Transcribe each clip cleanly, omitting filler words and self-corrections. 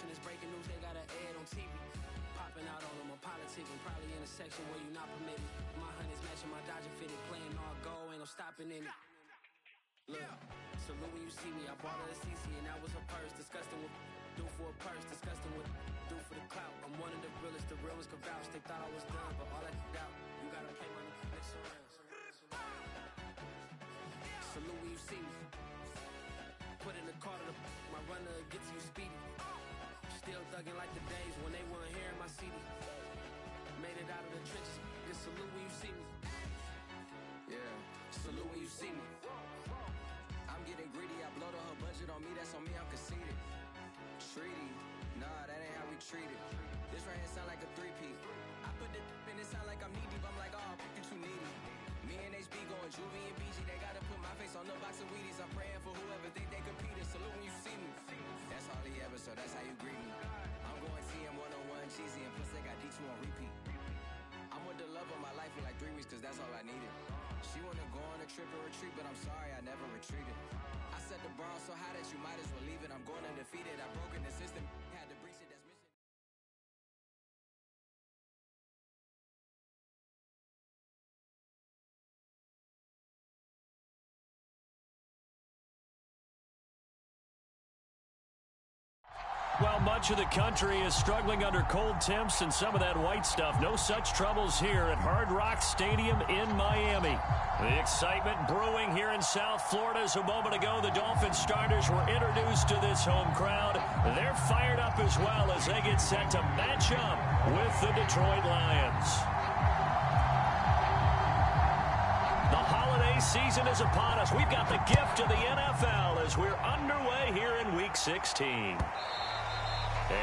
promotion is breaking news, they got an ad on TV. Popping out on them, I'm politicking, probably in a section where you're not permitted. My honey's matching my Dodger fitted, playing all goal, ain't no stopping in it. Look, salute when you see me, I bought her a CC and that was her purse. Disgusting with do for a purse, disgusting with do for the clout. I'm one of the realest, the real ones can vouch. They thought I was done, but all I could doubt. You gotta pay money, next around. Salute when you see me. Put in the car to my runner gets you speedy. Still thugging like the days when they weren't here in my CD. Made it out of the trenches. Just salute when you see me. Yeah, salute when you see me. I'm getting greedy, I blow the whole budget on me, that's on me, I'm conceited. Treaty, nah, that ain't how we treat it. This right here sound like a three-peat. I put the in it sound like I'm knee-deep, I'm like, oh, you too needy. Me and HB going Juvie and BG, they gotta put my face on the box of Wheaties. I'm praying for whoever think they competed, salute when you see me. That's all he ever, so that's how you greet me. I'm going TM 101 cheesy, and plus they got D2 on repeat. I'm with the love of my life in like 3 weeks, cause that's all I needed. She wanna go on a trip or retreat, but I'm sorry, I never retreated. I set the bar so high that you might as well leave it. I'm going undefeated, I've broken the system, had to breach it, that's mission. Well, much of the country is struggling under cold temps and some of that white stuff. No such troubles here at Hard Rock Stadium in Miami. The excitement brewing here in South Florida as a moment ago the Dolphins starters were introduced to this home crowd. They're fired up as well as they get set to match up with the Detroit Lions. The holiday season is upon us. We've got the gift of the NFL as we're underway here in Week 16.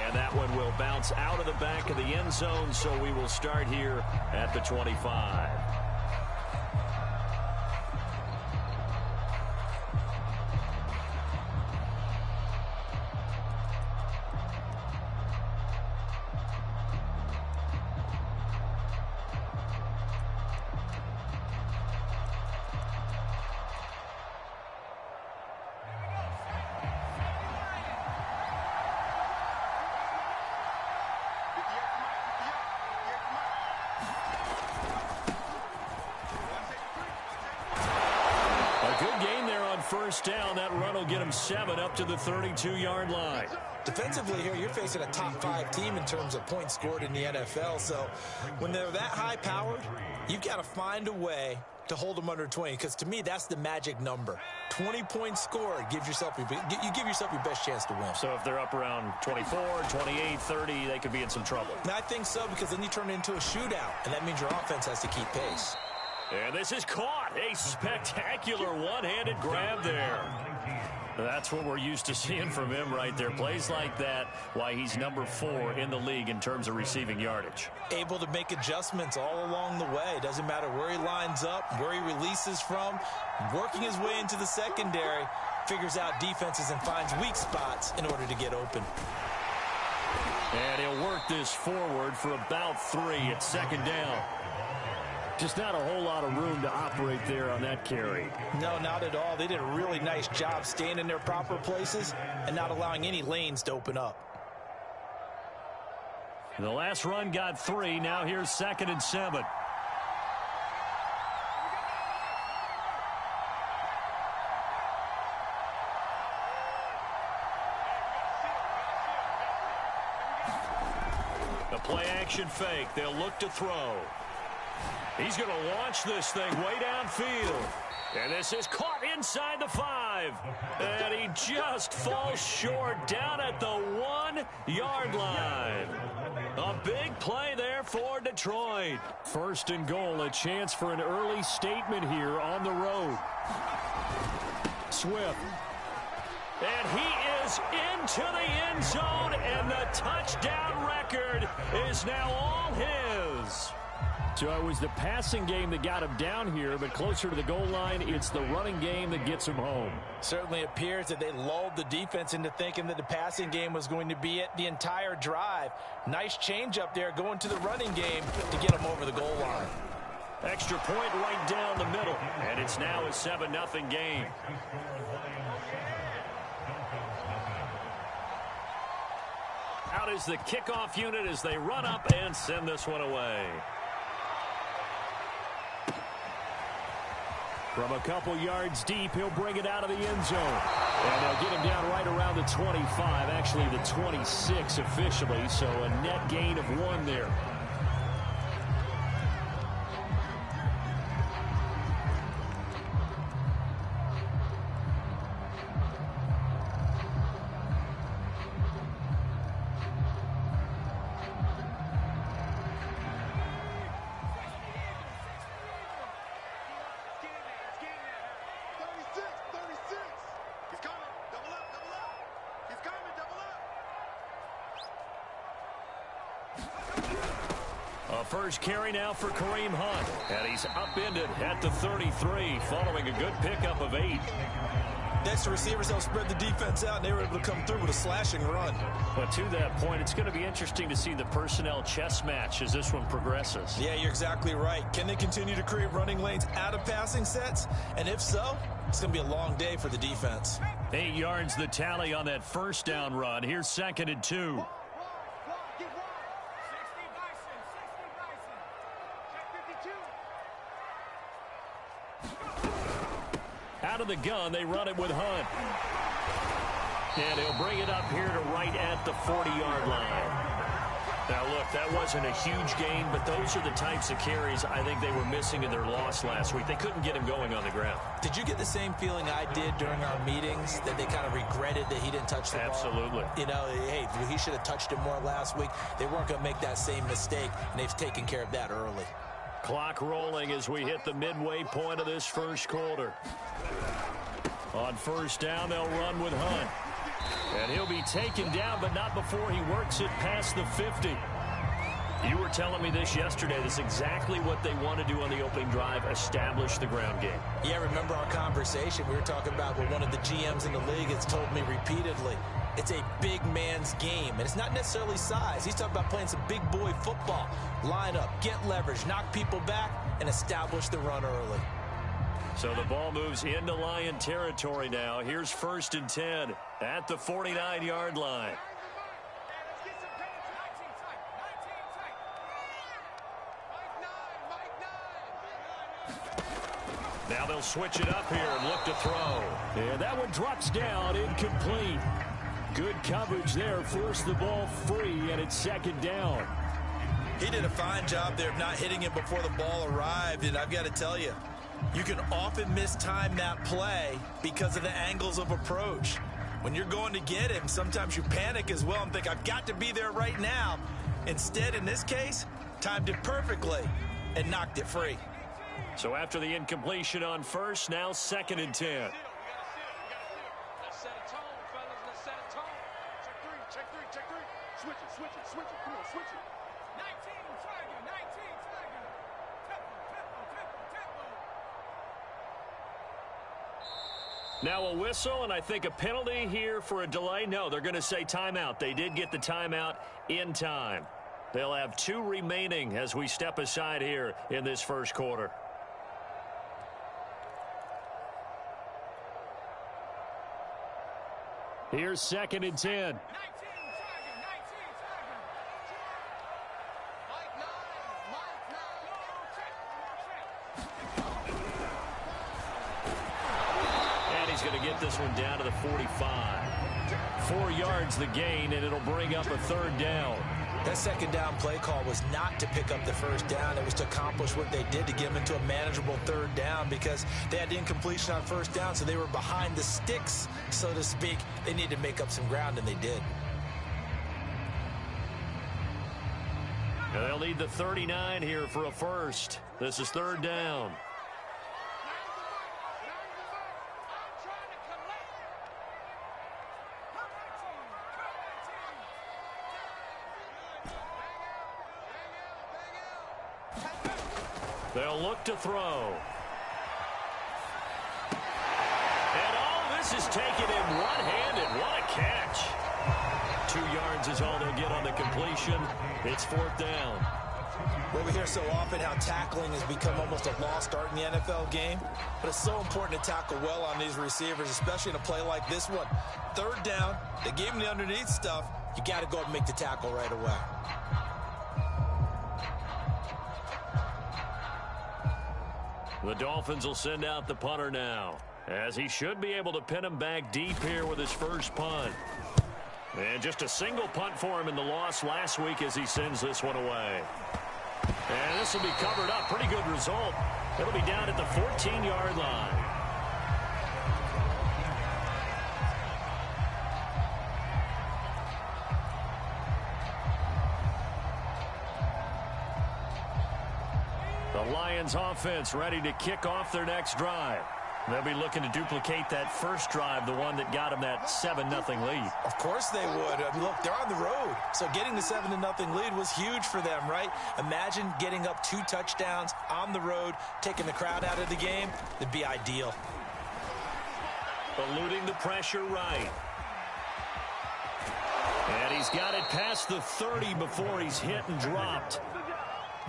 And that one will bounce out of the back of the end zone, so we will start here at the 25. First down, that run will get him 7 up to the 32-yard line. Defensively here, you're facing a top-5 team in terms of points scored in the NFL. So when they're that high-powered, you've got to find a way to hold them under 20. Because to me, that's the magic number. 20 points scored, you give yourself your best chance to win. So if they're up around 24, 28, 30, they could be in some trouble. And I think so, because then you turn it into a shootout, and that means your offense has to keep pace. And this is caught. A spectacular one-handed grab there. That's what we're used to seeing from him right there. Plays like that, why he's number 4 in the league in terms of receiving yardage. Able to make adjustments all along the way. Doesn't matter where he lines up, where he releases from. Working his way into the secondary, figures out defenses and finds weak spots in order to get open. And he'll work this forward for about 3 at second down. Just not a whole lot of room to operate there on that carry. No, not at all. They did a really nice job staying in their proper places and not allowing any lanes to open up. The last run got 3. Now here's 2nd and 7. The play action fake. They'll look to throw. He's going to launch this thing way downfield. And this is caught inside the 5. And he just falls short down at the 1-yard line. A big play there for Detroit. 1st and goal, a chance for an early statement here on the road. Swift. And he is into the end zone, and the touchdown record is now all his. So it was the passing game that got him down here, but closer to the goal line, it's the running game that gets him home. Certainly appears that they lulled the defense into thinking that the passing game was going to be it the entire drive. Nice change up there going to the running game to get him over the goal line. Extra point right down the middle, and it's now a 7-0 game. Out is the kickoff unit as they run up and send this one away. From a couple yards deep, he'll bring it out of the end zone. And they'll get him down right around the 25, actually the 26 officially, so a net gain of 1 there. First carry now for Kareem Hunt. And he's upended at the 33 following a good pickup of 8. Next, the receivers helped spread the defense out, and they were able to come through with a slashing run. But to that point, it's going to be interesting to see the personnel chess match as this one progresses. Yeah, you're exactly right. Can they continue to create running lanes out of passing sets? And if so, it's going to be a long day for the defense. 8 yards the tally on that first down run. Here's 2nd and 2. Out of the gun, they run it with Hunt. And he'll bring it up here to right at the 40-yard line. Now, look, that wasn't a huge gain, but those are the types of carries I think they were missing in their loss last week. They couldn't get him going on the ground. Did you get the same feeling I did during our meetings, that they kind of regretted that he didn't touch the ball? Absolutely. You know, hey, he should have touched it more last week. They weren't going to make that same mistake, and they've taken care of that early. Clock rolling as we hit the midway point of this first quarter. On first down, they'll run with Hunt. And he'll be taken down, but not before he works it past the 50. You were telling me this yesterday. This is exactly what they want to do on the opening drive, establish the ground game. Yeah, remember our conversation? We were talking about what one of the GMs in the league has told me repeatedly. It's a big man's game, and it's not necessarily size. He's talking about playing some big boy football. Line up, get leverage, knock people back, and establish the run early. So the ball moves into Lion territory now. Here's 1st and 10 at the 49-yard line. Now they'll switch it up here and look to throw. And that one drops down, incomplete. Good coverage there, forced the ball free, and it's 2nd down. He did a fine job there of not hitting it before the ball arrived, and I've got to tell you, you can often mistime that play because of the angles of approach. When you're going to get him, sometimes you panic as well and think, I've got to be there right now. Instead, in this case, timed it perfectly and knocked it free. So after the incompletion on first, now 2nd and 10. Switch it. Come on, switch it. 19 target. Tempo. Now a whistle, and I think a penalty here for a delay. No, they're going to say timeout. They did get the timeout in time. They'll have 2 remaining as we step aside here in this first quarter. Here's 2nd and 10. This one down to the 45. 4 yards the gain, and it'll bring up a 3rd down. That 2nd down play call was not to pick up the 1st down. It was to accomplish what they did, to get them into a manageable 3rd down, because they had the incompletion on 1st down, so they were behind the sticks, so to speak. They needed to make up some ground, and they did. And they'll need the 39 here for a first. This is 3rd down. They'll look to throw. And all this is taken in one-handed. What a catch. 2 yards is all they'll get on the completion. It's 4th down. Well, we hear so often how tackling has become almost a lost art in the NFL game, but it's so important to tackle well on these receivers, especially in a play like this one. 3rd down, they gave him the underneath stuff, you got to go and make the tackle right away. The Dolphins will send out the punter now, as he should be able to pin him back deep here with his first punt. And just a single punt for him in the loss last week as he sends this one away. And this will be covered up. Pretty good result. It'll be down at the 14-yard line. The Lions offense ready to kick off their next drive. They'll be looking to duplicate that first drive, the one that got them that 7-0 lead. Of course they would. I mean, look, they're on the road. So getting the 7-0 lead was huge for them, right? Imagine getting up 2 touchdowns on the road, taking the crowd out of the game. It'd be ideal. Eluding the pressure right. And he's got it past the 30 before he's hit and dropped.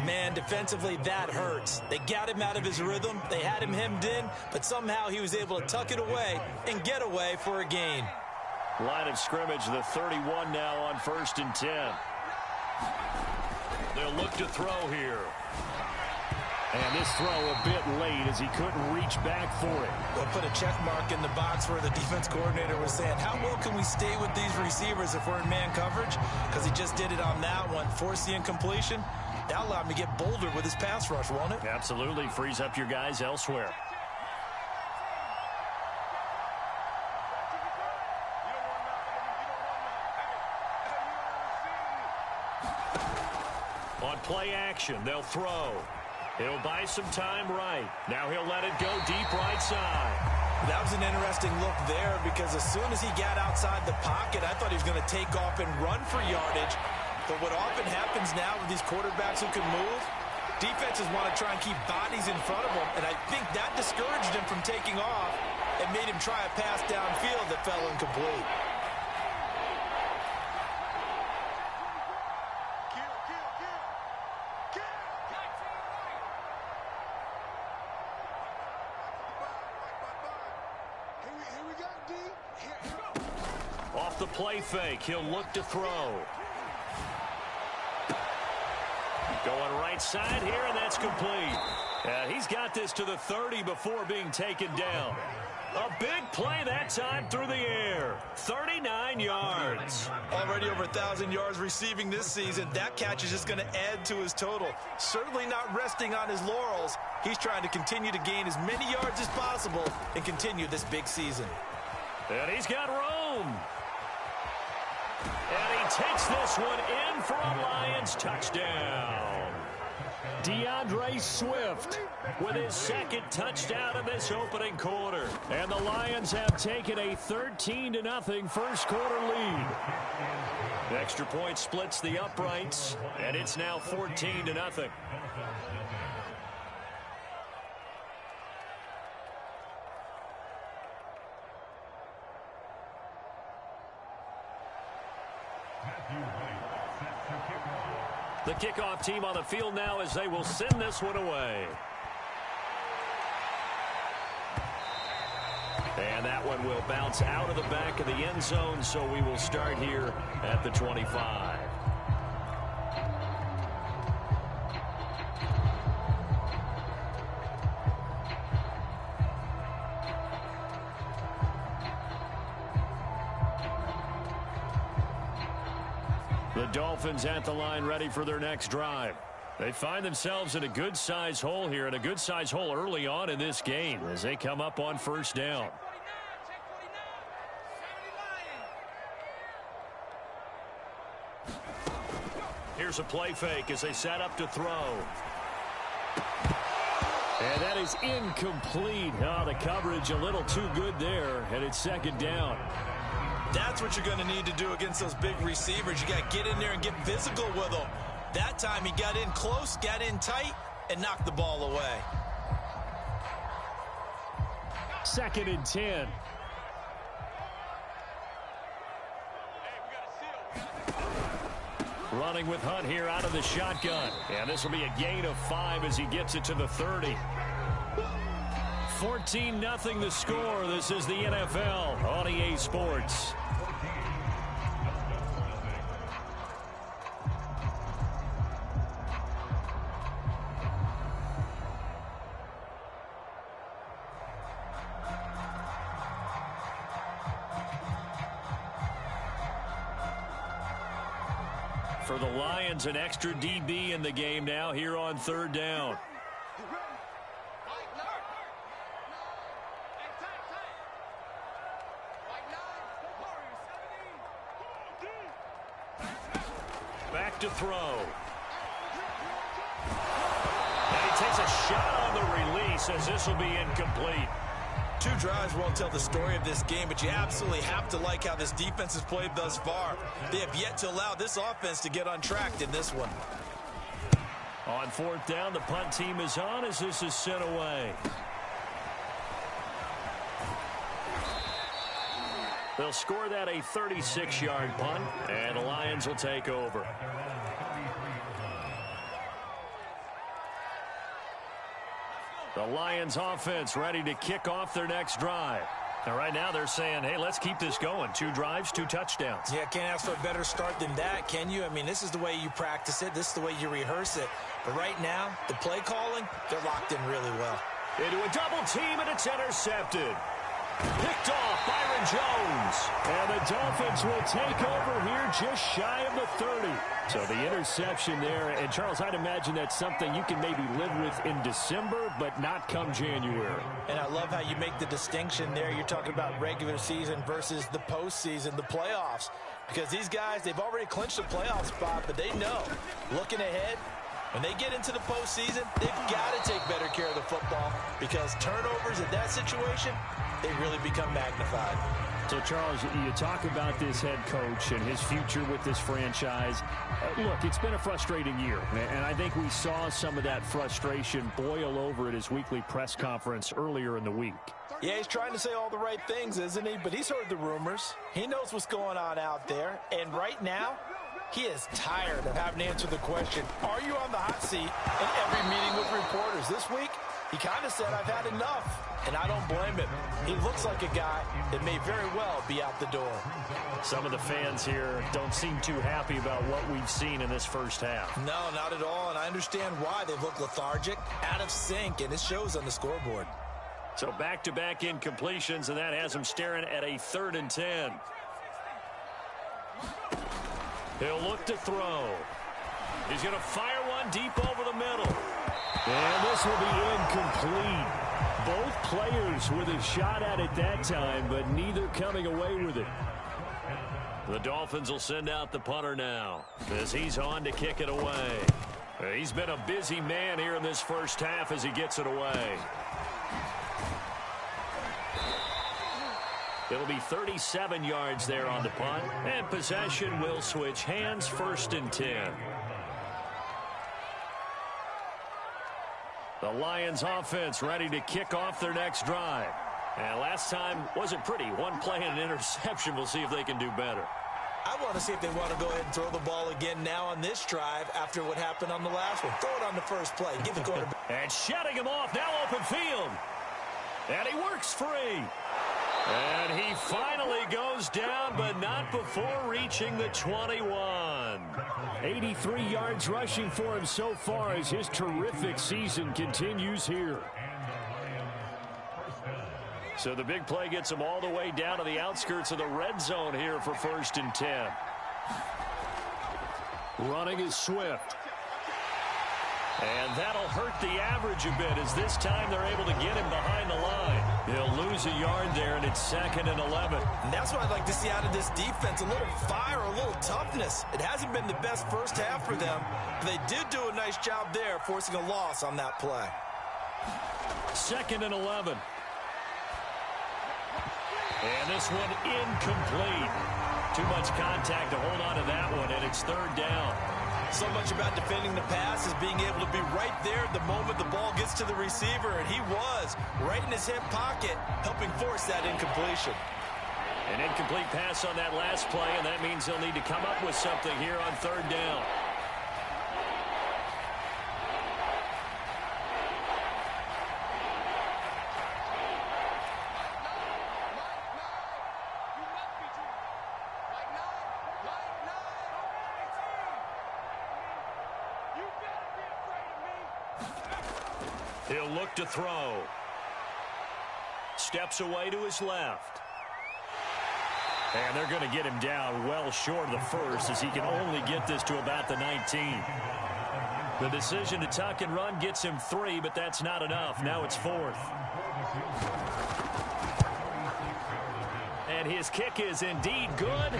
Man, defensively, that hurts. They got him out of his rhythm. They had him hemmed in, but somehow he was able to tuck it away and get away for a gain. Line of scrimmage, the 31 now on 1st and 10. They'll look to throw here. And this throw a bit late as he couldn't reach back for it. They'll put a check mark in the box where the defense coordinator was saying, how well can we stay with these receivers if we're in man coverage? Because he just did it on that one. Force the incompletion. That'll allow him to get bolder with his pass rush, won't it? Absolutely. Frees up your guys elsewhere. On play action, they'll throw. He'll buy some time right. Now he'll let it go deep right side. That was an interesting look there because as soon as he got outside the pocket, I thought he was going to take off and run for yardage. But what often happens now with these quarterbacks who can move, defenses want to try and keep bodies in front of them, and I think that discouraged him from taking off and made him try a pass downfield that fell incomplete. Off the play fake, he'll look to throw. Going right side here, and that's complete. He's got this to the 30 before being taken down. A big play that time through the air. 39 yards. Already over 1,000 yards receiving this season. That catch is just going to add to his total. Certainly not resting on his laurels. He's trying to continue to gain as many yards as possible and continue this big season. And he's got room. And he takes this one in for a Lions touchdown. DeAndre Swift with his second touchdown of this opening quarter. And the Lions have taken a 13-0 first quarter lead. The extra point splits the uprights, and it's now 14-0. The kickoff team on the field now as they will send this one away. And that one will bounce out of the back of the end zone, so we will start here at the 25. The Dolphins at the line ready for their next drive. They find themselves in a good-sized hole here, and a good-sized hole early on in this game as they come up on first down. Here's a play fake as they set up to throw. And that is incomplete. Oh, the coverage a little too good there, and it's second down. That's what you're going to need to do against those big receivers. You got to get in there and get physical with them. That time he got in close, got in tight, and knocked the ball away. 2nd and 10. Running with Hunt here out of the shotgun. And this will be a gain of 5 as he gets it to the 30. 14-0 the score. This is the NFL on EA Sports. For the Lions, an extra DB in the game now here on third down. Back to throw. And he takes a shot on the release as this will be incomplete. 2 drives won't tell the story of this game, but you absolutely have to like how this defense has played thus far. They have yet to allow this offense to get untracked in this one. On fourth down, the punt team is on as this is sent away. They'll score that a 36-yard punt, and the Lions will take over. The Lions offense ready to kick off their next drive. And right now they're saying, hey, let's keep this going. 2 drives, 2 touchdowns. Yeah, can't ask for a better start than that, can you? I mean, this is the way you practice it. This is the way you rehearse it. But right now, the play calling, they're locked in really well. Into a double team, and it's intercepted. Picked off Byron Jones. And the Dolphins will take over here just shy of the 30. So the interception there. And, Charles, I'd imagine that's something you can maybe live with in December, but not come January. And I love how you make the distinction there. You're talking about regular season versus the postseason, the playoffs. Because these guys, they've already clinched a playoff spot, but they know, looking ahead, when they get into the postseason, they've got to take better care of the football because turnovers in that situation, they really become magnified. So, Charles, you talk about this head coach and his future with this franchise. Look, it's been a frustrating year, and I think we saw some of that frustration boil over at his weekly press conference earlier in the week. Yeah, he's trying to say all the right things, isn't he? But he's heard the rumors. He knows what's going on out there. And right now, he is tired of having to answer the question, are you on the hot seat in every meeting with reporters? This week, he kind of said, I've had enough. And I don't blame him. He looks like a guy that may very well be out the door. Some of the fans here don't seem too happy about what we've seen in this first half. No, not at all. And I understand why. They've looked lethargic, out of sync, and it shows on the scoreboard. So back-to-back incompletions, and that has him staring at a 3rd and 10. He'll look to throw. He's going to fire one deep over the middle. And this will be incomplete. Both players with a shot at it that time, but neither coming away with it. The Dolphins will send out the punter now as he's on to kick it away. He's been a busy man here in this first half as he gets it away. It'll be 37 yards there on the punt, and possession will switch hands, 1st and 10. The Lions offense ready to kick off their next drive. And last time wasn't pretty. One play and an interception. We'll see if they can do better. I want to see if they want to go ahead and throw the ball again now on this drive after what happened on the last one. Throw it on the first play. Give the quarterback. And shutting him off. Now open field. And he works free. And he finally goes down, but not before reaching the 21. 83 yards rushing for him so far as his terrific season continues here. So the big play gets him all the way down to the outskirts of the red zone here for 1st and 10. Running is Swift. And that'll hurt the average a bit as this time they're able to get him behind the line. He'll lose a yard there, and it's 2nd and 11. And that's what I'd like to see out of this defense, a little fire, a little toughness. It hasn't been the best first half for them, but they did do a nice job there forcing a loss on that play. 2nd and 11. And this one incomplete. Too much contact to hold on to that one, and it's 3rd down. So much about defending the pass is being able to be right there at the moment the ball gets to the receiver, and he was right in his hip pocket, helping force that incompletion. An incomplete pass on that last play, and that means he'll need to come up with something here on 3rd down. He'll look to throw. Steps away to his left. And they're going to get him down well short of the first as he can only get this to about the 19. The decision to tuck and run gets him 3, but that's not enough. Now it's 4th. And his kick is indeed good.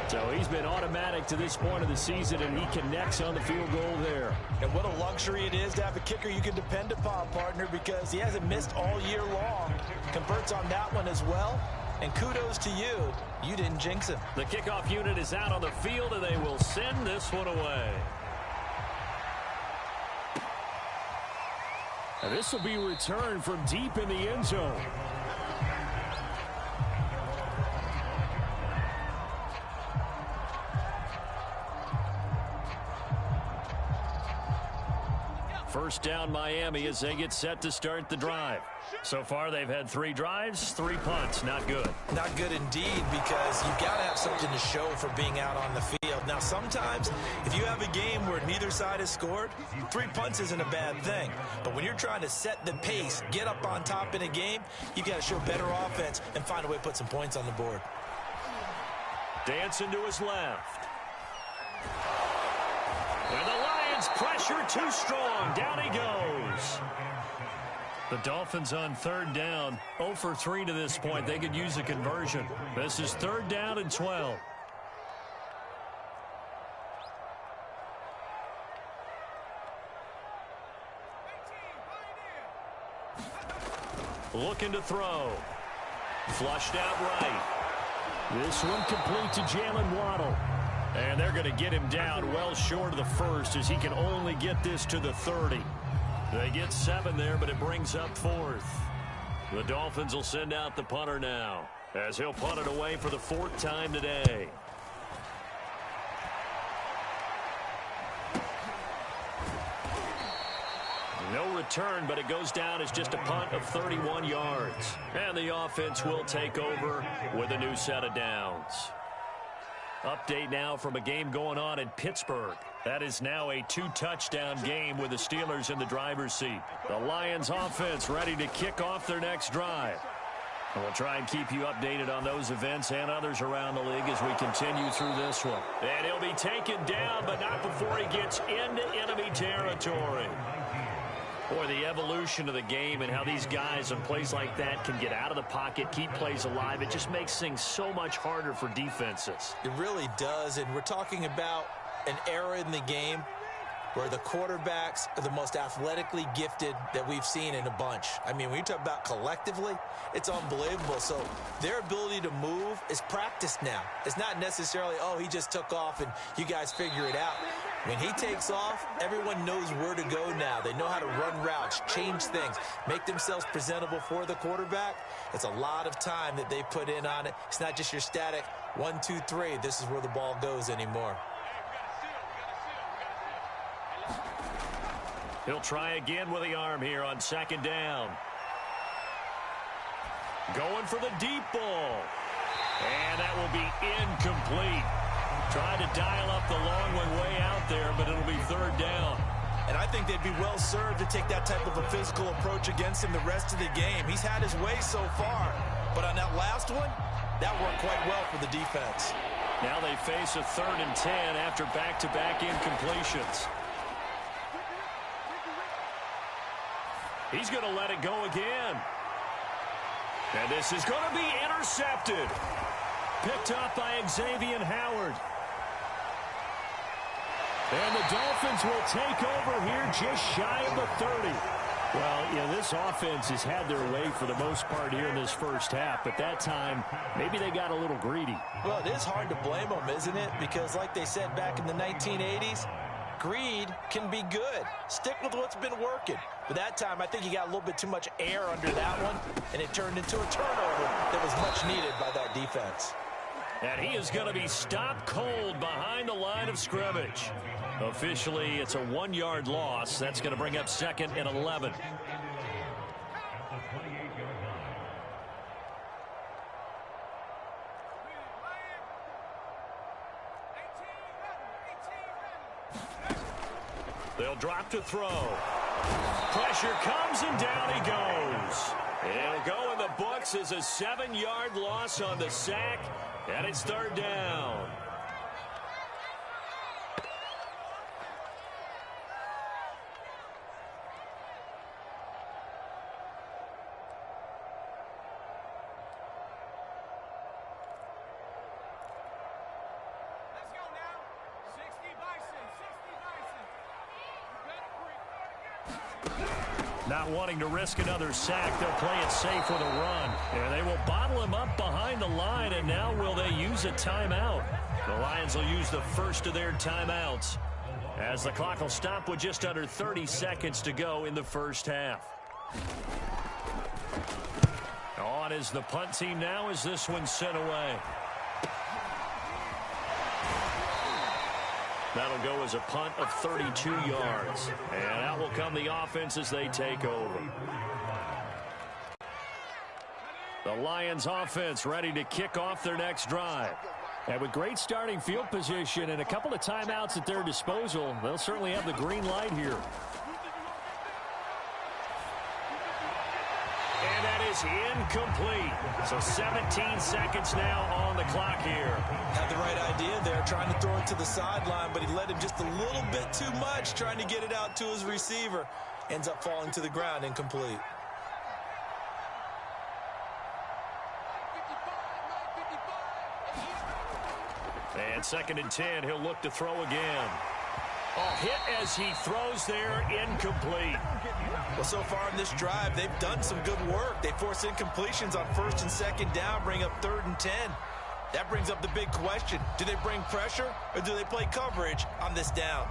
So he's been automatic to this point of the season, and he connects on the field goal there. And what a luxury it is to have a kicker you can depend upon, partner, because he hasn't missed all year long. Converts on that one as well. And kudos to you. You didn't jinx him. The kickoff unit is out on the field, and they will send this one away. And this will be returned from deep in the end zone. First down Miami as they get set to start the drive. So far they've had 3 drives, 3 punts. Not good. Not good indeed, because you've got to have something to show for being out on the field. Now sometimes if you have a game where neither side has scored, 3 punts isn't a bad thing. But when you're trying to set the pace, get up on top in a game, you've got to show better offense and find a way to put some points on the board. Dancing to his left. And the Lions pressure too strong. Down he goes. The Dolphins on 3rd down. 0 for 3 to this point. They could use a conversion. This is 3rd down and 12. Looking to throw. Flushed out right. This one complete to Jalen Waddle. And they're going to get him down well short of the first as he can only get this to the 30. They get 7 there, but it brings up 4th. The Dolphins will send out the punter now as he'll punt it away for the 4th time today. No return, but it goes down as just a punt of 31 yards. And the offense will take over with a new set of downs. Update now from a game going on in Pittsburgh. That is now a 2-touchdown game with the Steelers in the driver's seat. The Lions offense ready to kick off their next drive. And we'll try and keep you updated on those events and others around the league as we continue through this one. And he'll be taken down, but not before he gets into enemy territory. Boy, the evolution of the game and how these guys in plays like that can get out of the pocket, keep plays alive, it just makes things so much harder for defenses. It really does, and we're talking about an era in the game where the quarterbacks are the most athletically gifted that we've seen in a bunch. I mean, when you talk about collectively, it's unbelievable. So their ability to move is practiced now. It's not necessarily, oh, he just took off and you guys figure it out. When he takes off, everyone knows where to go now. They know how to run routes, change things, make themselves presentable for the quarterback. It's a lot of time that they put in on it. It's not just your static 1, 2, 3. This is where the ball goes anymore. He'll try again with the arm here on 2nd down. Going for the deep ball. And that will be incomplete. Tried to dial up the long one way out there, but it'll be 3rd down. And I think they'd be well served to take that type of a physical approach against him the rest of the game. He's had his way so far, but on that last one, that worked quite well for the defense. Now they face a 3rd and 10 after back-to-back incompletions. He's going to let it go again. And this is going to be intercepted. Picked up by Xavier Howard. And the Dolphins will take over here just shy of the 30. Well, you know, this offense has had their way for the most part here in this first half. But that time, maybe they got a little greedy. Well, it is hard to blame them, isn't it? Because like they said back in the 1980s, greed can be good. Stick with what's been working. But that time, I think you got a little bit too much air under that one, and it turned into a turnover that was much needed by that defense. And he is going to be stopped cold behind the line of scrimmage. Officially, it's a 1-yard loss. That's going to bring up 2nd and 11. They'll drop to throw. Pressure comes, and down he goes. It'll go in the books as a 7-yard loss on the sack, and it's third down. Not wanting to risk another sack, they'll play it safe with a run. And they will bottle him up behind the line, and now will they use a timeout? The Lions will use the first of their timeouts as the clock will stop with just under 30 seconds to go in the first half. On is the punt team now as this one's sent away. That'll go as a punt of 32 yards. And out will come the offense as they take over. The Lions offense ready to kick off their next drive. And with great starting field position and a couple of timeouts at their disposal, they'll certainly have the green light here. And that is incomplete. So 17 seconds now on the clock here. Had the right idea there, trying to throw it to the sideline, but he led him just a little bit too much, trying to get it out to his receiver. Ends up falling to the ground, incomplete. And 2nd and 10, he'll look to throw again. Oh, hit as he throws there, incomplete. Well, so far in this drive, they've done some good work. They force incompletions on 1st and 2nd down, bring up 3rd and 10. That brings up the big question. Do they bring pressure or do they play coverage on this down?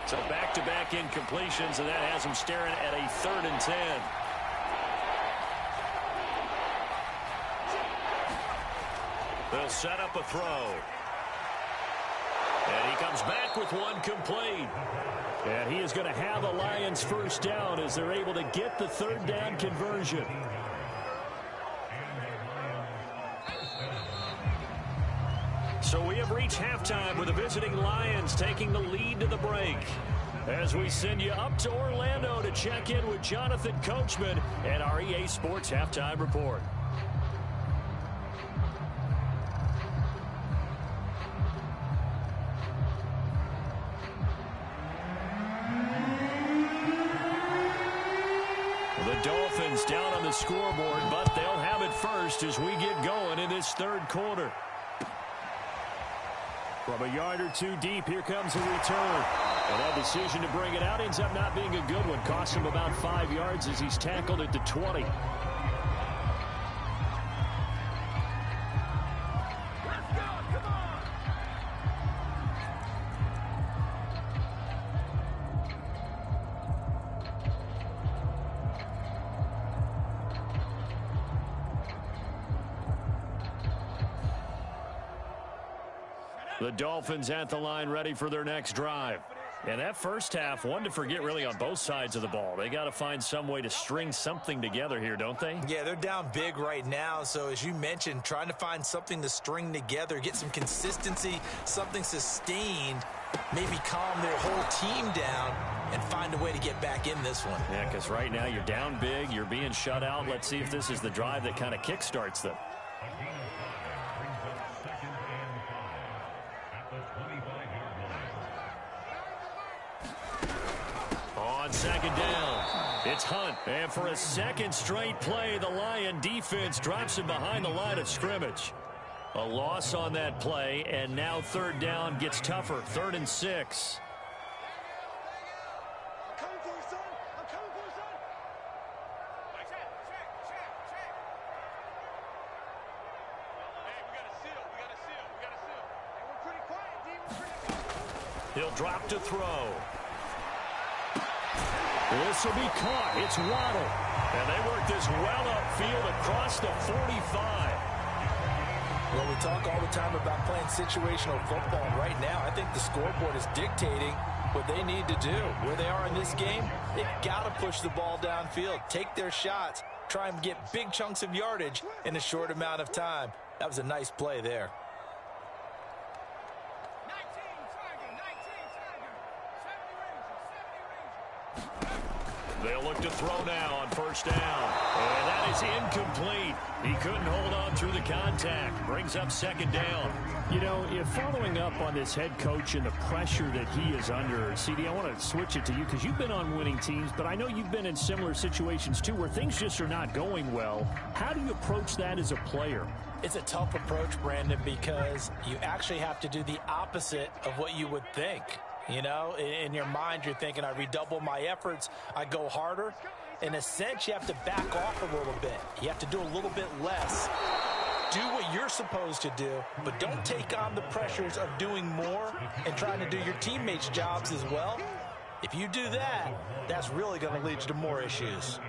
So back-to-back incompletions, and that has them staring at a 3rd and 10. They'll set up a throw. And he comes back with one complete. And he is going to have a Lions first down as they're able to get the 3rd down conversion. So we have reached halftime with the visiting Lions taking the lead to the break. As we send you up to Orlando to check in with Jonathan Coachman and our EA Sports Halftime Report. The Dolphins down on the scoreboard, but they'll have it first as we get going in this 3rd quarter. From a yard or two deep, here comes a return. And that decision to bring it out ends up not being a good one. Costs him about 5 yards as he's tackled at the 20. The Dolphins at the line ready for their next drive. And that first half, one to forget really on both sides of the ball. They got to find some way to string something together here, don't they? Yeah, they're down big right now. So as you mentioned, trying to find something to string together, get some consistency, something sustained, maybe calm their whole team down and find a way to get back in this one. Yeah, because right now you're down big, you're being shut out. Let's see if this is the drive that kind of kickstarts them. On 2nd down, it's Hunt. And for a 2nd straight play, the Lion defense drops him behind the line of scrimmage. A loss on that play, and now 3rd down gets tougher. 3rd and 6. He'll drop to throw. This will be caught. It's Waddle. And they work this well upfield across the 45. Well, we talk all the time about playing situational football. Right now, I think the scoreboard is dictating what they need to do. Where they are in this game, they've got to push the ball downfield, take their shots, try and get big chunks of yardage in a short amount of time. That was a nice play there. They'll look to throw now on first down. And that is incomplete. He couldn't hold on through the contact. Brings up second down. You know, if following up on this head coach and the pressure that he is under, CD, I want to switch it to you because you've been on winning teams, but I know you've been in similar situations too where things just are not going well. How do you approach that as a player? It's a tough approach, Brandon, because you actually have to do the opposite of what you would think. You know, in your mind, you're thinking, I redouble my efforts, I go harder. In a sense, you have to back off a little bit. You have to do a little bit less. Do what you're supposed to do, but don't take on the pressures of doing more and trying to do your teammates' jobs as well. If you do that, that's really going to lead you to more issues.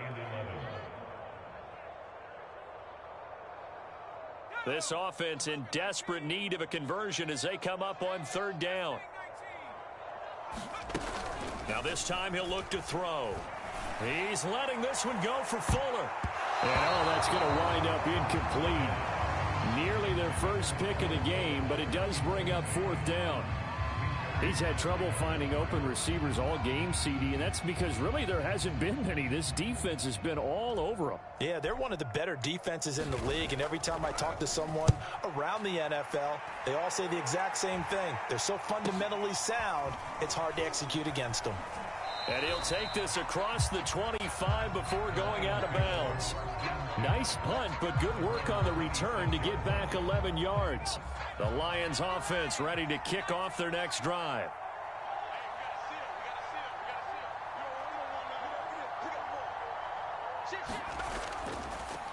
This offense in desperate need of a conversion as they come up on third down. Now this time he'll look to throw. He's letting this one go for Fuller. And that's going to wind up incomplete. Nearly their first pick of the game, but it does bring up fourth down. He's had trouble finding open receivers all game, CD, and that's because really there hasn't been many. This defense has been all over them. Yeah, they're one of the better defenses in the league, and every time I talk to someone around the NFL, they all say the exact same thing. They're so fundamentally sound, it's hard to execute against them. And he'll take this across the 25 before going out of bounds. Nice punt, but good work on the return to get back 11 yards. The Lions offense ready to kick off their next drive.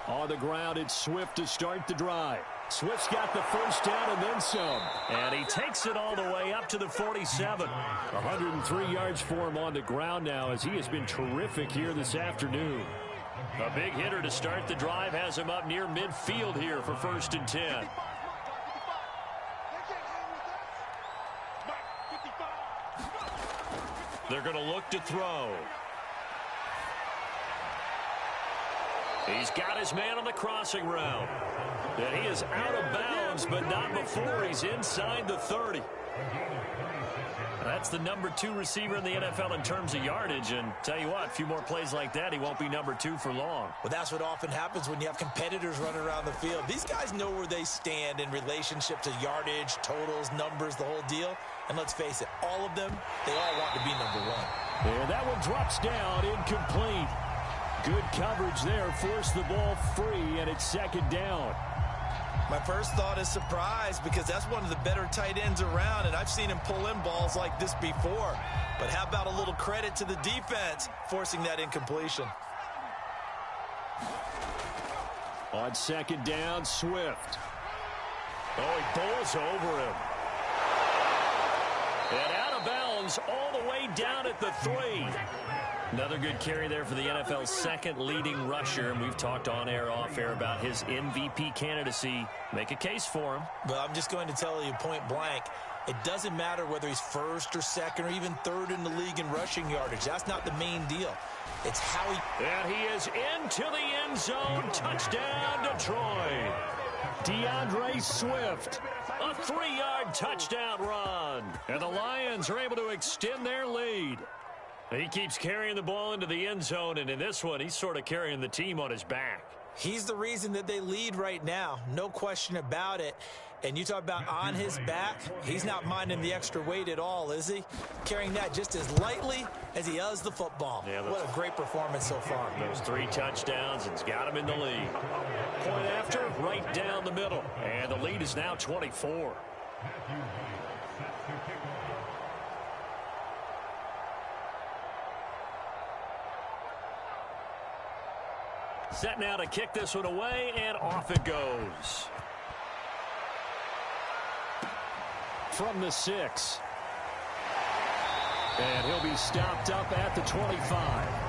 On the ground, it's Swift to start the drive. Swift's got the first down and then some. And he takes it all the way up to the 47. 103 yards for him on the ground now as he has been terrific here this afternoon. A big hitter to start the drive has him up near midfield here for 1st and 10. They're going to look to throw. He's got his man on the crossing route. And he is out of bounds, but not before he's inside the 30. That's the number 2 receiver in the NFL in terms of yardage. And tell you what, a few more plays like that, he won't be number 2 for long. Well, that's what often happens when you have competitors running around the field. These guys know where they stand in relationship to yardage, totals, numbers, the whole deal. And let's face it, all of them, they all want to be number 1. And that one drops down, incomplete. Good coverage there, forced the ball free, and it's second down. My first thought is surprise because that's one of the better tight ends around, and I've seen him pull in balls like this before. But how about a little credit to the defense forcing that incompletion? On second down, Swift. Oh, he bowls over him. And out of bounds all the way down at the 3. Another good carry there for the NFL's second leading rusher. And we've talked on air, off air about his MVP candidacy. Make a case for him. Well, I'm just going to tell you point blank. It doesn't matter whether he's first or second or even third in the league in rushing yardage. That's not the main deal. It's how he... And he is into the end zone. Touchdown, Detroit. DeAndre Swift. A 3-yard touchdown run. And the Lions are able to extend their lead. He keeps carrying the ball into the end zone, and in this one, he's sort of carrying the team on his back. He's the reason that they lead right now. No question about it. And you talk about on his back, he's not minding the extra weight at all, is he? Carrying that just as lightly as he does the football. Yeah, what a great performance so far. Those 3 touchdowns, and's got him in the lead. Point after, right down the middle. And the lead is now 24. Set now to kick this one away, and off it goes. From the 6. And he'll be stopped up at the 25.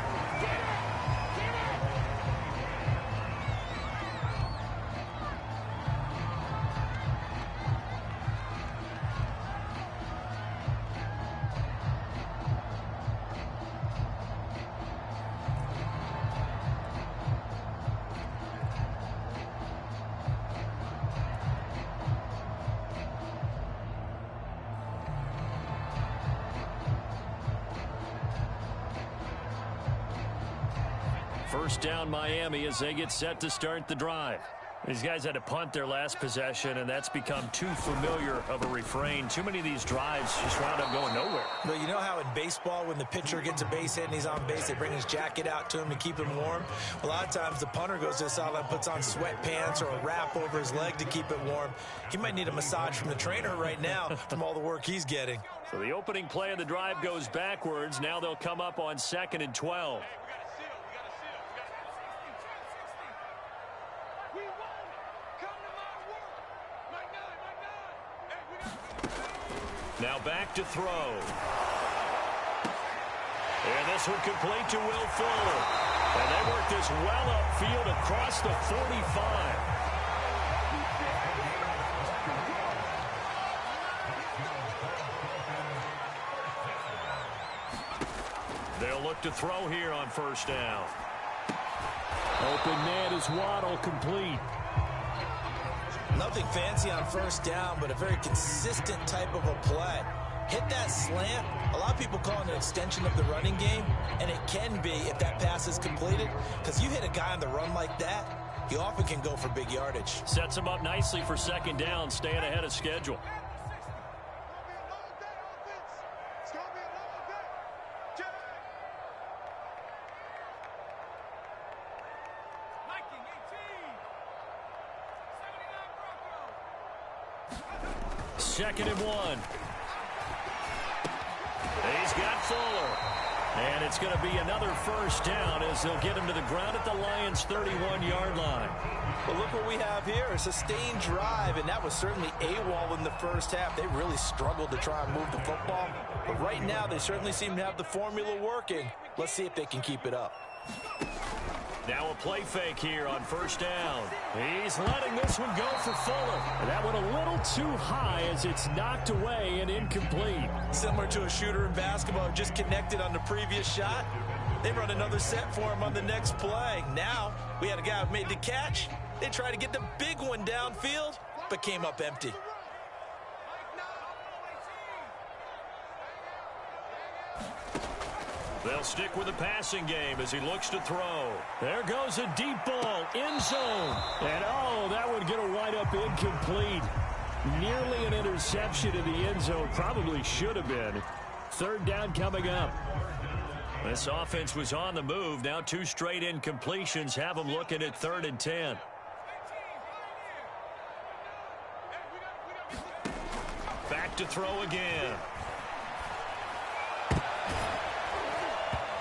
First down Miami as they get set to start the drive. These guys had to punt their last possession, and that's become too familiar of a refrain. Too many of these drives just wound up going nowhere. Well, you know how in baseball, when the pitcher gets a base hit and he's on base, they bring his jacket out to him to keep him warm? A lot of times the punter goes to the sideline, puts on sweatpants or a wrap over his leg to keep it warm. He might need a massage from the trainer right now from all the work he's getting. So the opening play of the drive goes backwards. Now they'll come up on 2nd and 12. Now back to throw. And this one complete to Will Fuller. And they work this well upfield across the 45. They'll look to throw here on first down. Open man is Waddle, complete. Nothing fancy on first down, but a very consistent type of a play. Hit that slant. A lot of people call it an extension of the running game, and it can be if that pass is completed, because you hit a guy on the run like that, you often can go for big yardage. Sets him up nicely for second down, staying ahead of schedule. Second and 1. He's got Fuller. And it's going to be another first down as they'll get him to the ground at the Lions' 31-yard line. Well, look what we have here. A sustained drive, and that was certainly AWOL in the first half. They really struggled to try and move the football. But right now, they certainly seem to have the formula working. Let's see if they can keep it up. Now a play fake here on first down. He's letting this one go for Fuller. And that went a little too high as it's knocked away and incomplete. Similar to a shooter in basketball who just connected on the previous shot. They run another set for him on the next play. Now we had a guy who made the catch. They tried to get the big one downfield, but came up empty. They'll stick with the passing game as he looks to throw. There goes a deep ball, end zone. And, oh, that would get a wind-up incomplete. Nearly an interception in the end zone. Probably should have been. Third down coming up. This offense was on the move. Now 2 straight incompletions have them looking at 3rd and 10. Back to throw again.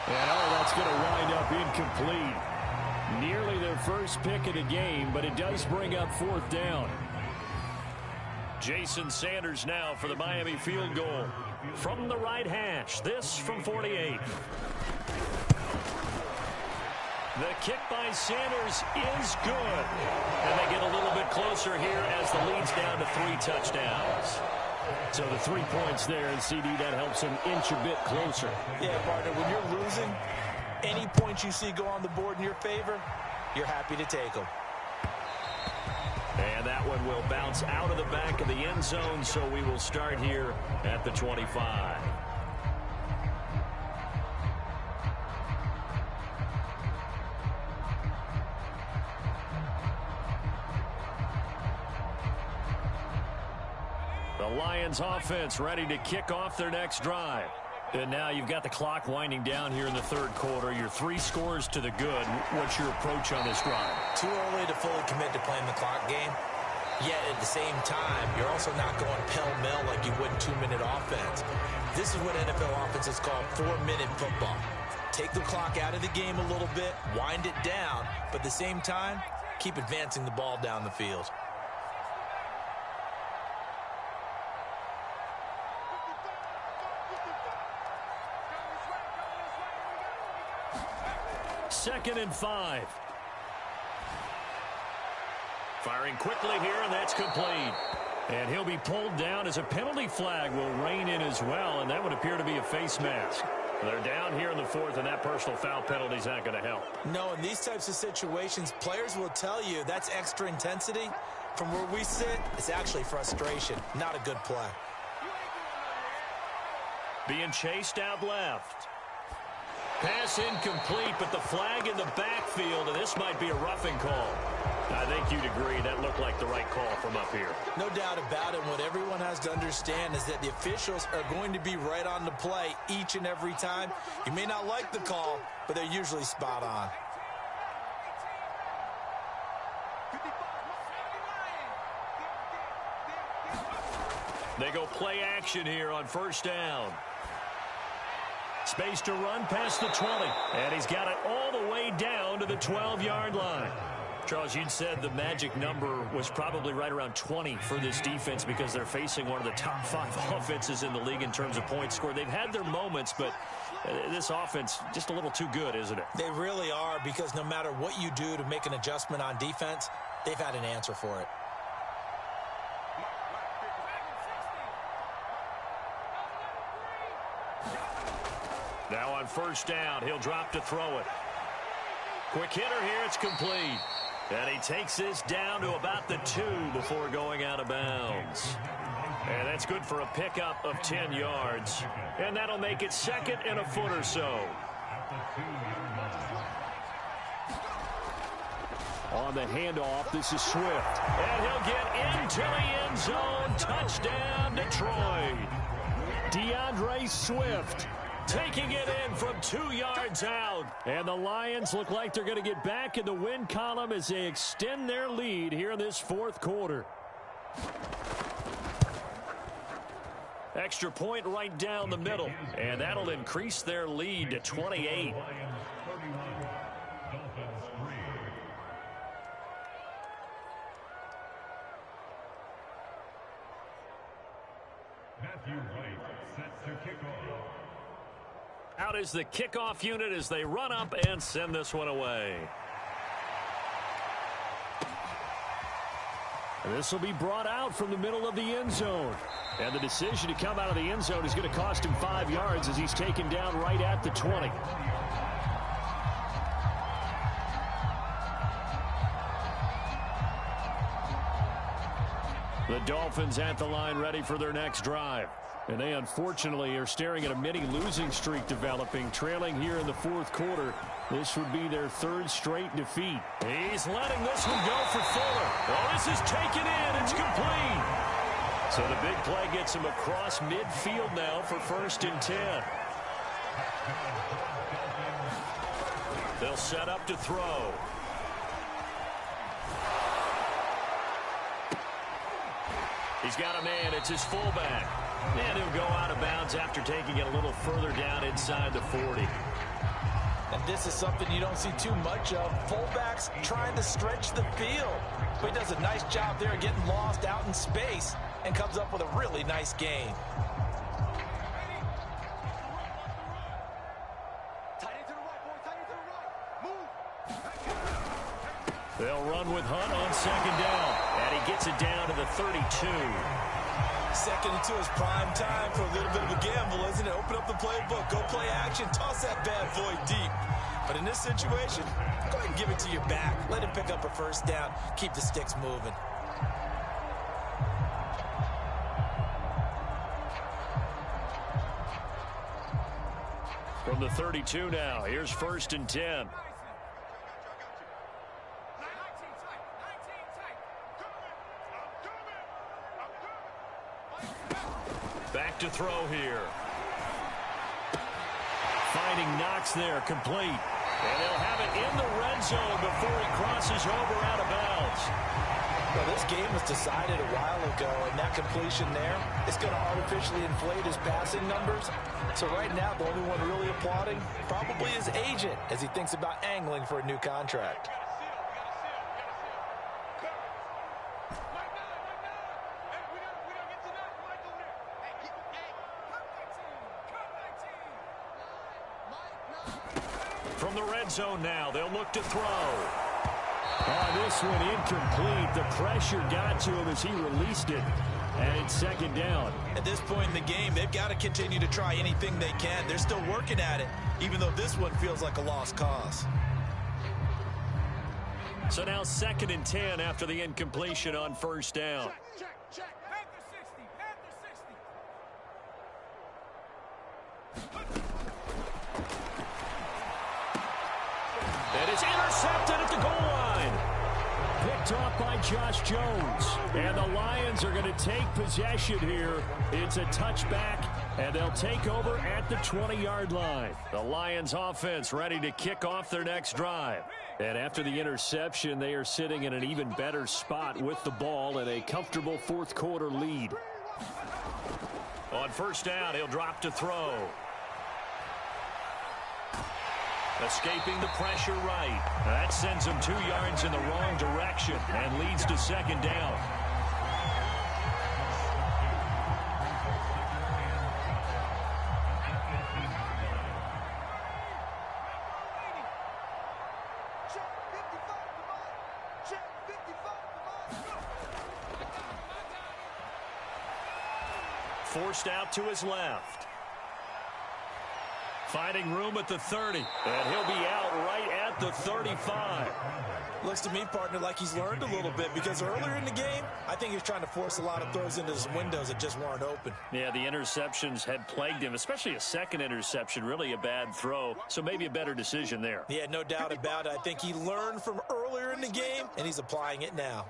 And, oh, that's going to wind up incomplete. Nearly their first pick of the game, but it does bring up 4th down. Jason Sanders now for the Miami field goal. From the right hash, this from 48. The kick by Sanders is good. And they get a little bit closer here as the lead's down to 3 touchdowns. So the 3 points there, and CD, that helps them inch a bit closer. Yeah, partner, when you're losing, any points you see go on the board in your favor, you're happy to take them. And that one will bounce out of the back of the end zone, so we will start here at the 25. The Lions offense ready to kick off their next drive. And now you've got the clock winding down here in the 3rd quarter. You're 3 scores to the good. What's your approach on this drive? Too early to fully commit to playing the clock game. Yet at the same time, you're also not going pell-mell like you would in 2-minute offense. This is what NFL offenses call 4-minute football. Take the clock out of the game a little bit, wind it down, but at the same time, keep advancing the ball down the field. Second and 5. Firing quickly here, and that's complete. And he'll be pulled down as a penalty flag will rein in as well, and that would appear to be a face mask. They're down here in the 4th, and that personal foul penalty is not going to help. No, in these types of situations, players will tell you that's extra intensity. From where we sit, it's actually frustration, not a good play. Being chased out left. Pass incomplete, but the flag in the backfield, and this might be a roughing call. I think you'd agree that looked like the right call from up here. No doubt about it. What everyone has to understand is that the officials are going to be right on the play each and every time. You may not like the call, but they're usually spot on. They go play action here on first down. Space to run past the 20, and he's got it all the way down to the 12-yard line. Charles, you'd said the magic number was probably right around 20 for this defense because they're facing one of the top 5 offenses in the league in terms of points scored. They've had their moments, but this offense just a little too good, isn't it? They really are, because no matter what you do to make an adjustment on defense, they've had an answer for it. Now on first down, he'll drop to throw it. Quick hitter here, it's complete. And he takes this down to about the 2 before going out of bounds. And that's good for a pickup of 10 yards. And that'll make it 2nd and a foot or so. On the handoff, this is Swift. And he'll get into the end zone. Touchdown, Detroit. DeAndre Swift taking it in from 2 yards out. And the Lions look like they're going to get back in the win column as they extend their lead here in this 4th quarter. Extra point right down the middle. And that'll increase their lead to 28. Out is the kickoff unit as they run up and send this one away. And this will be brought out from the middle of the end zone. And the decision to come out of the end zone is going to cost him 5 yards as he's taken down right at the 20. The Dolphins at the line ready for their next drive. And they unfortunately are staring at a mini losing streak developing, trailing here in the 4th quarter. This would be their 3rd straight defeat. He's letting this one go for Fuller. Oh, this is taken in. It's complete. So the big play gets him across midfield now for 1st and 10. They'll set up to throw. He's got a man. It's his fullback. And he'll go out of bounds after taking it a little further down inside the 40. And this is something you don't see too much of. Fullbacks trying to stretch the field. But he does a nice job there getting lost out in space and comes up with a really nice gain. They'll run with Hunt on 2nd down. And he gets it down to the 32. 2nd and 2 is prime time for a little bit of a gamble, isn't it? Open up the playbook, go play action, toss that bad boy deep. But in this situation, go ahead and give it to your back. Let him pick up a 1st down. Keep the sticks moving. From the 32 now, here's 1st and 10. Back to throw here. Finding Knox there, complete. And they'll have it in the red zone before he crosses over out of bounds. Well, this game was decided a while ago, and that completion there is going to artificially inflate his passing numbers. So right now, the only one really applauding probably his agent as he thinks about angling for a new contract. From the red zone now, they'll look to throw. This one incomplete. The pressure got to him as he released it. And it's 2nd down. At this point in the game, they've got to continue to try anything they can. They're still working at it, even though this one feels like a lost cause. So now 2nd and 10 after the incompletion on 1st down. Check. Panther 60. Panther 60. is intercepted at the goal line. Picked off by Josh Jones. And the Lions are going to take possession here. It's a touchback, and they'll take over at the 20-yard line. The Lions offense ready to kick off their next drive. And after the interception, they are sitting in an even better spot with the ball and a comfortable fourth-quarter lead. On first down, he'll drop to throw. Escaping the pressure right. That sends him 2 yards in the wrong direction and leads to second down. Forced out to his left. Finding room at the 30. And he'll be out right at the 35. Looks to me, partner, like he's learned a little bit, because earlier in the game, I think he was trying to force a lot of throws into his windows that just weren't open. Yeah, the interceptions had plagued him, especially a second interception, really a bad throw. So maybe a better decision there. Yeah, no doubt about it. I think he learned from earlier in the game, and he's applying it now.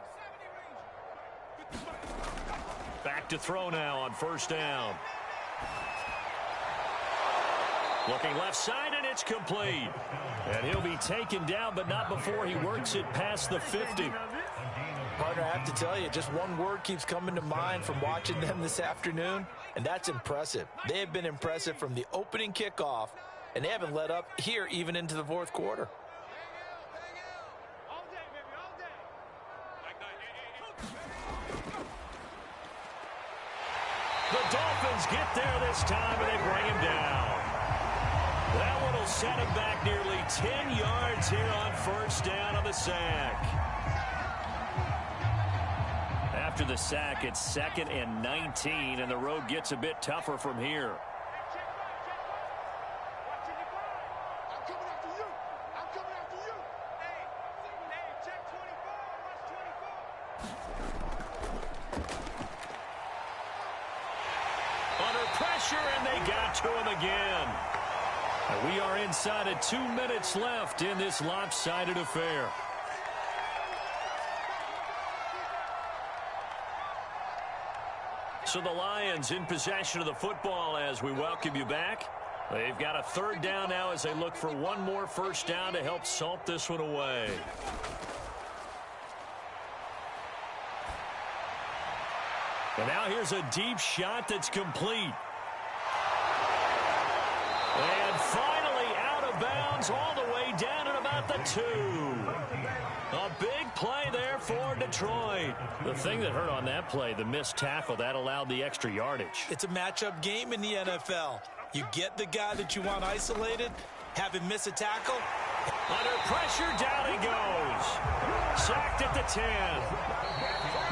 Back to throw now on first down. Looking left side, and it's complete. And he'll be taken down, but not before he works it past the 50. Partner, I have to tell you, just one word keeps coming to mind from watching them this afternoon, and that's impressive. They have been impressive from the opening kickoff, and they haven't let up here even into the fourth quarter. The Dolphins get there this time, and they bring him down. That one will set him back nearly 10 yards here on first down on the sack. After the sack, it's 2nd and 19, and the road gets a bit tougher from here. Under pressure, and they got to him again. And we are inside of 2 minutes left in this lopsided affair. So the Lions in possession of the football as we welcome you back. They've got a third down now as they look for one more first down to help salt this one away. And now here's a deep shot that's complete. And finally out of bounds all the way down at about the 2. A big play there for Detroit. The thing that hurt on that play, the missed tackle, that allowed the extra yardage. It's a matchup game in the NFL. You get the guy that you want isolated, have him miss a tackle. Under pressure, down he goes. Sacked at the 10.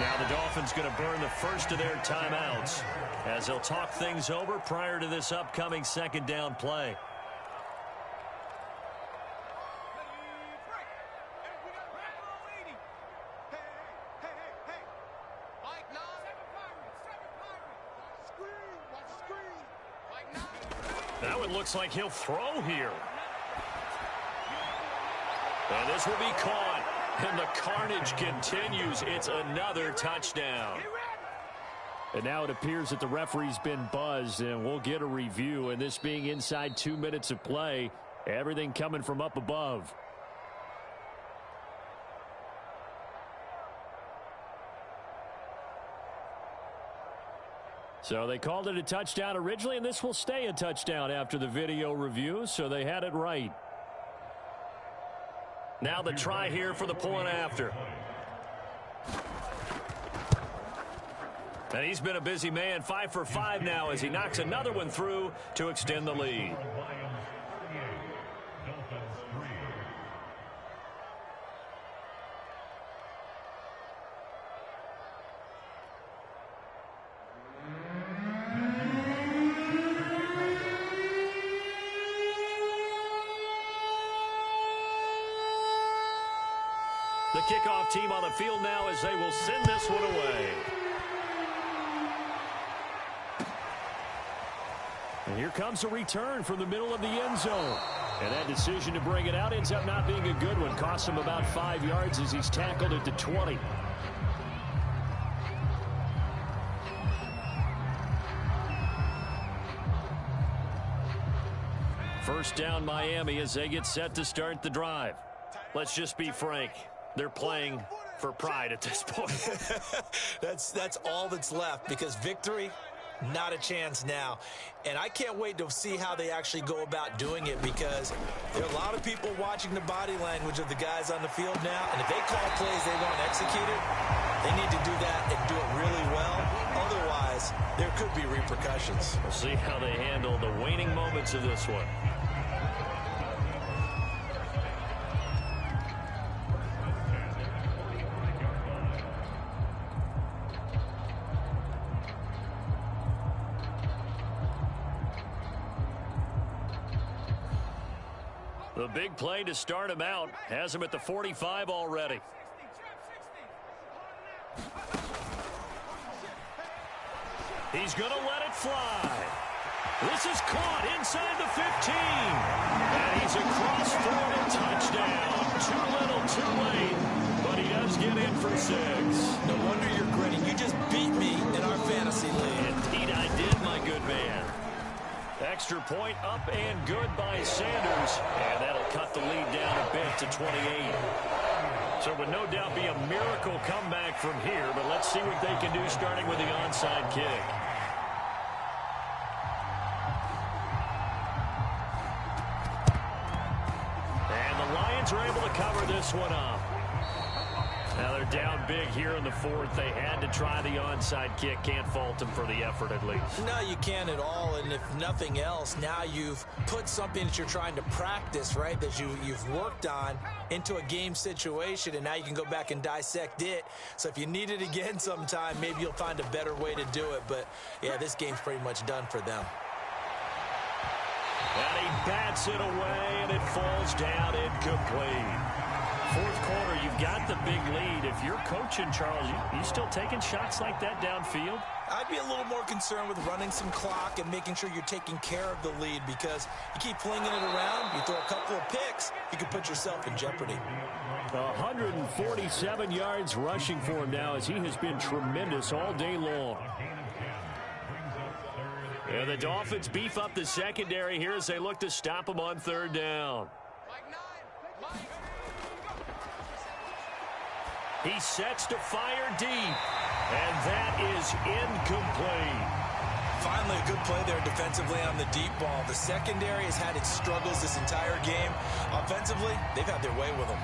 Now the Dolphins going to burn the first of their timeouts as they'll talk things over prior to this upcoming second down play. That one looks like he'll throw here. And this will be caught. And the carnage continues. It's another touchdown. And now it appears that the referee's been buzzed, and we'll get a review. And this being inside 2 minutes of play, everything coming from up above. So they called it a touchdown originally, and this will stay a touchdown after the video review, so they had it right. Now the try here for the point after. And he's been a busy man, 5 for 5 now as he knocks another one through to extend the lead. The kickoff team on the field now as they will send this one away. And here comes a return from the middle of the end zone. And that decision to bring it out ends up not being a good one. Costs him about 5 yards as he's tackled at the 20. First down Miami as they get set to start the drive. Let's just be frank. They're playing for pride at this point. That's all that's left, because victory, not a chance now. And I can't wait to see how they actually go about doing it, because there are a lot of people watching the body language of the guys on the field now. And if they call plays they want executed, they need to do that and do it really well. Otherwise, there could be repercussions. We'll see how they handle the waning moments of this one. The big play to start him out has him at the 45 already. He's going to let it fly. This is caught inside the 15. And he's across for a touchdown. Too little, too late. But he does get in for 6. No wonder you're grinning. You just beat me in our fantasy league. Indeed I did, my good man. Extra point up and good by Sanders. And that'll cut the lead down a bit to 28. So it would no doubt be a miracle comeback from here, but let's see what they can do starting with the onside kick. And the Lions are able to cover this one up. Now they're down big here in the 4th. They had to try the onside kick. Can't fault them for the effort at least. No, you can't at all. And if nothing else, now you've put something that you're trying to practice, right, that you've worked on into a game situation, and now you can go back and dissect it. So if you need it again sometime, maybe you'll find a better way to do it. But, yeah, this game's pretty much done for them. And he bats it away, and it falls down incomplete. 4th quarter, you've got the big lead. If you're coaching, Charles, you still taking shots like that downfield? I'd be a little more concerned with running some clock and making sure you're taking care of the lead, because you keep flinging it around, you throw a couple of picks, you can put yourself in jeopardy. 147 yards rushing for him now, as he has been tremendous all day long. And the Dolphins beef up the secondary here as they look to stop him on 3rd down. He sets to fire deep, and that is incomplete. Finally, a good play there defensively on the deep ball. The secondary has had its struggles this entire game. Offensively, they've had their way with them.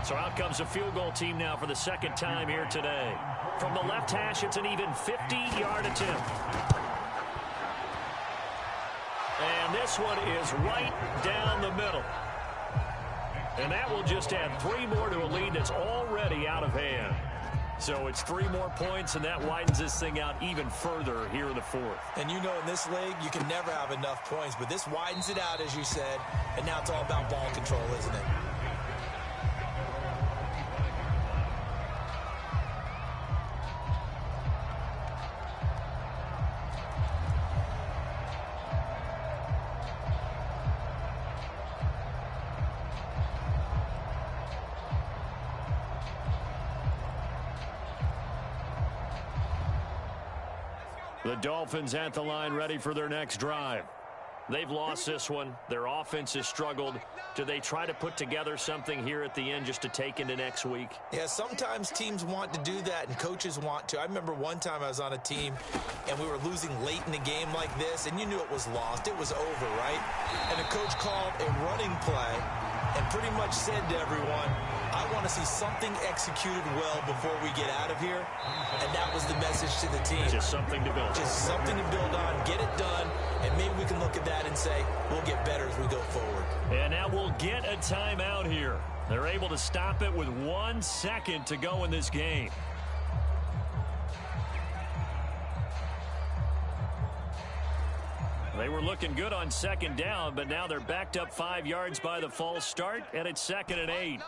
So out comes a field goal team now for the 2nd time here today. From the left hash, it's an even 50-yard attempt. And this one is right down the middle. And that will just add 3 more to a lead that's already out of hand. So it's 3 more points, and that widens this thing out even further here in the 4th. And you know, in this league, you can never have enough points, but this widens it out, as you said, and now it's all about ball control, isn't it? The Dolphins at the line, ready for their next drive. They've lost this one. Their offense has struggled. Do they try to put together something here at the end just to take into next week? Yeah, sometimes teams want to do that and coaches want to. I remember one time I was on a team and we were losing late in a game like this, and you knew it was lost. It was over, right? And the coach called a running play and pretty much said to everyone, I want to see something executed well before we get out of here. And that was the message to the team. Just something to build on. Just something to build on, get it done, and maybe we can look at that and say, we'll get better as we go forward. And now we'll get a timeout here. They're able to stop it with 1 second to go in this game. They were looking good on 2nd down, but now they're backed up 5 yards by the false start, and it's 2nd and 8.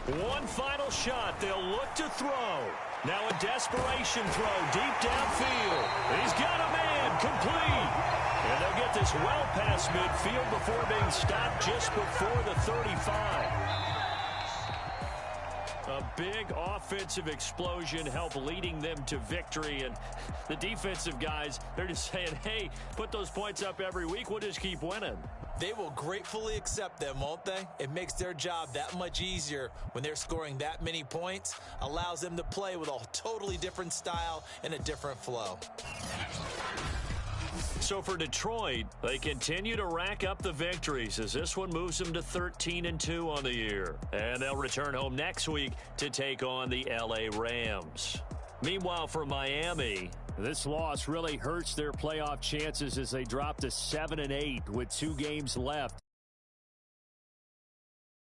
One final shot. They'll look to throw. Now a desperation throw deep downfield. He's got a man, complete. And they'll get this well past midfield before being stopped just before the 35. A big offensive explosion helped leading them to victory. And the defensive guys, they're just saying, hey, put those points up every week. We'll just keep winning. They will gratefully accept them, won't they? It makes their job that much easier when they're scoring that many points. Allows them to play with a totally different style and a different flow. So for Detroit, they continue to rack up the victories as this one moves them to 13-2 on the year. And they'll return home next week to take on the LA Rams. Meanwhile, for Miami, this loss really hurts their playoff chances as they drop to 7-8 with 2 games left.